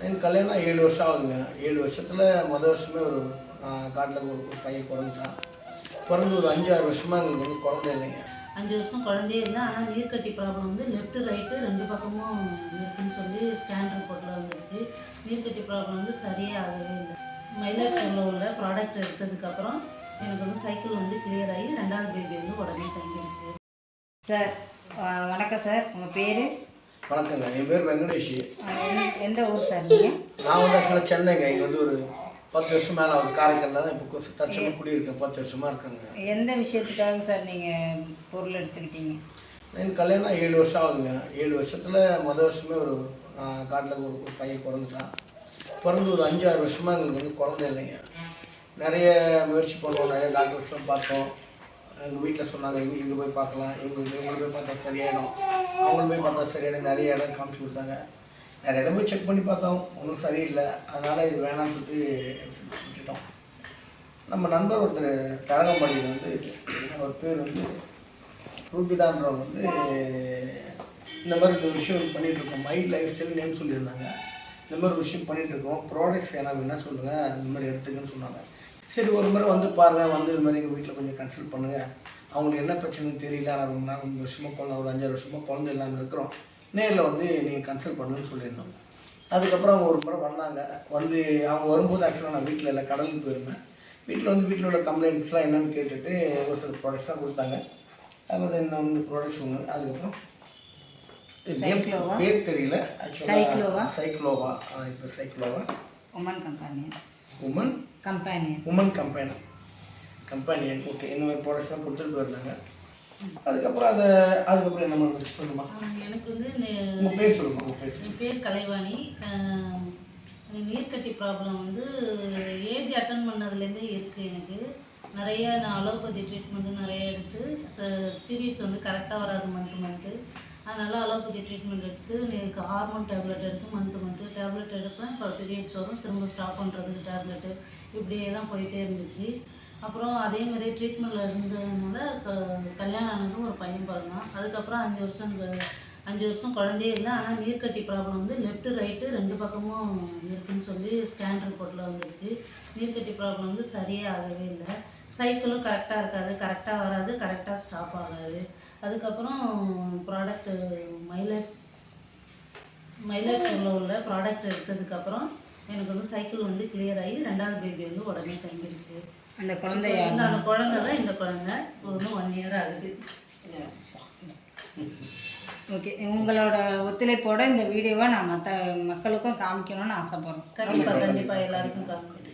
எனக்கு கல்யாணம் 7 வருஷம் ஆகுதுங்க. 7 வருஷத்தில் மொதல் வருஷமே ஒரு காட்டில் ஒரு பையன் பிறந்துட்டான். பிறந்து ஒரு 5, 6 வருஷமாக எங்களுக்கு வந்து குழந்தை இல்லைங்க. 5 வருஷம் குழந்தையே இல்லை. ஆனால் நீர்க்கட்டி ப்ராப்ளம் வந்து லெஃப்ட்டு ரைட்டு 2 பக்கமும் இருக்குன்னு சொல்லி ஸ்கேன் ரிப்போர்ட்டில் வந்துருச்சு. நீர்க்கட்டி ப்ராப்ளம் வந்து சரியே ஆகவே இல்லை. மயிலாப்பூரில் உள்ள ப்ராடக்ட் எடுத்ததுக்கப்புறம் எனக்கு வந்து சைக்கிள் வந்து கிளியர் ஆகி 2வது பேபி வந்து உடனே தங்கிடுச்சு. சார் வணக்கம் சார். உங்கள் பேர்? வணக்கங்க, என் பேர் வெங்கடேஷ். எந்த ஊர் சார் நீங்கள்? நான் வந்து ஆக்சுவலாக சென்னைங்க. இங்கே வந்து ஒரு 10 வருஷம் மேலே ஆகுது. காரைக்கால் தான் இப்போ தற்சமயம் குடியிருக்கேன். 10 வருஷமாக இருக்கேங்க. எந்த விஷயத்துக்காக சார் நீங்கள் பொருள் எடுத்துக்கிட்டீங்க? எனக்கு கல்யாணம் 7 வருஷம் ஆகுதுங்க. 7 வருஷத்தில் மொதல் வருஷமே ஒரு காட்டில் ஒரு பையன் பிறந்துட்டான். பிறந்து ஒரு 5, 6 வருஷமாக எங்களுக்கு வந்து குழந்தை இல்லைங்க. நிறைய முயற்சி பண்ணுவோம், நிறைய டாக்டர்ஸ்லாம் பார்த்தோம். எங்கள் வீட்டில் சொன்னாங்க இங்கே போய் பார்க்கலாம், இவங்க போய் பார்த்தா சரியாயிடும், அவங்களும் போய் பார்த்தா சரியாயிடும், நிறைய இடம் காமிச்சு கொடுத்தாங்க. நிறைய இடம் போய் செக் பண்ணி பார்த்தோம், ஒன்றும் சரியில்லை. அதனால் இது வேணாம்னு சொல்லிட்டு விட்டுட்டோம். நம்ம நண்பர் ஒருத்தர் தரங்கம்பாடியில் வந்து அவர் பேர் வந்து ரூபிதான்றவங்க வந்து இந்த மாதிரி ஒரு விஷயம் பண்ணிகிட்ருக்கோம். மைல்ட் லைஃப் ஸ்டைல் நேம் சொல்லியிருந்தாங்க. இந்த மாதிரி ஒரு விஷயம் பண்ணிகிட்ருக்கோம், ப்ராடக்ட்ஸ் என்ன வேணால் சொல்லுங்கள், இந்த மாதிரி எடுத்துக்கன்னு சொன்னாங்க. சரி, ஒரு முறை வந்து பாருங்கள், வந்து இது மாதிரி எங்கள் வீட்டில் கொஞ்சம் கன்சல்ட் பண்ணுங்கள், அவங்களுக்கு என்ன பிரச்சனைன்னு தெரியல, ஆனால் ரொம்ப நாள் 5 வருஷமாக குழந்தை, ஒரு 5 வருஷமாக குழந்தை இல்லாமல் இருக்கிறோம், நேரில் வந்து நீங்கள் கன்சல்ட் பண்ணுன்னு சொல்லியிருந்தோம். அதுக்கப்புறம் அவங்க ஒரு முறை வந்தாங்க. வந்து அவங்க வரும்போது ஆக்சுவலாக நான் வீட்டில் இல்லை, கடலுக்கு போயிருந்தேன். வீட்டில் வந்து வீட்டில் உள்ள கம்ப்ளைண்ட்ஸ்லாம் என்னென்னு கேட்டுட்டு ஒரு சில ப்ராடக்ட்ஸ் தான் கொடுத்தாங்க. அதில் இந்த வந்து ப்ராடக்ட்ஸ் ஒன்று. அதுக்கப்புறம் பேர் தெரியல ஆக்சுவலாக. சைக்ளோவா. இப்போ சைக்ளோவா woman company. Woman company. Okay, இந்த மாதிரி ப்ராடக்ட்ஸ்லாம் கொடுத்துட்டு போயிருந்தாங்க. அதுக்கப்புறம் அதுக்கப்புறம் என்ன பண்ண சொல்லுமா? எனக்கு வந்து உங்கள் பேர் சொல்லுமா? என் பேர் கலைவாணி. நீர்க்கட்டி ப்ராப்ளம் வந்து ஏஜ் அட்டன் பண்ணதுலேருந்தே இருக்குது எனக்கு. நிறைய நான் அலோபதி ட்ரீட்மெண்ட்டு நிறைய எடுத்து பீரியட்ஸ் வந்து கரெக்டாக வராது மந்த்து. அதனால் அலோபதி ட்ரீட்மெண்ட் எடுத்து எனக்கு ஹார்மோன் டேப்லெட் எடுத்து மந்த்து டேப்லெட் எடுப்பேன். இப்போ பீரியட்ஸ் வரும், திரும்ப ஸ்டாப் பண்ணுறதுக்கு டேப்லெட்டு, இப்படியே தான் போயிட்டே இருந்துச்சு. அப்புறம் அதேமாதிரி ட்ரீட்மெண்ட்டில் இருந்ததுனால கல்யாணம் ஆனதும் ஒரு பையன் பிறந்தான். அதுக்கப்புறம் 5 வருஷம் குழந்தையே இல்லை. ஆனால் நீர்க்கட்டி ப்ராப்ளம் வந்து லெஃப்ட்டு ரைட்டு 2 பக்கமும் இருக்குன்னு சொல்லி ஸ்கேன் ரிப்போர்ட்டில் வந்துருச்சு. நீர்க்கட்டி ப்ராப்ளம் வந்து சரியே ஆகவே இல்லை. சைக்கிளும் கரெக்டாக இருக்காது, கரெக்டாக வராது, கரெக்டாக ஸ்டாப் ஆகாது. அதுக்கப்புறம் ப்ராடக்ட்டு மயிலாப்பூரில் உள்ள ப்ராடக்ட் எடுத்ததுக்கப்புறம் எனக்கு வந்து சைக்கிள் வந்து கிளியர் ஆகி 2வது பேபி வந்து உடனே தங்கிடுச்சு. அந்த குழந்தை தான் இந்த குழந்தை ஒரு 1 இயர் ஆகுது. ஓகே, உங்களோட ஒத்துழைப்போட இந்த வீடியோவை நான் மற்ற மக்களுக்கும் காமிக்கணும்னு ஆசைப்படுறேன். கண்டிப்பாக எல்லாருக்கும் காமிக்கணும்.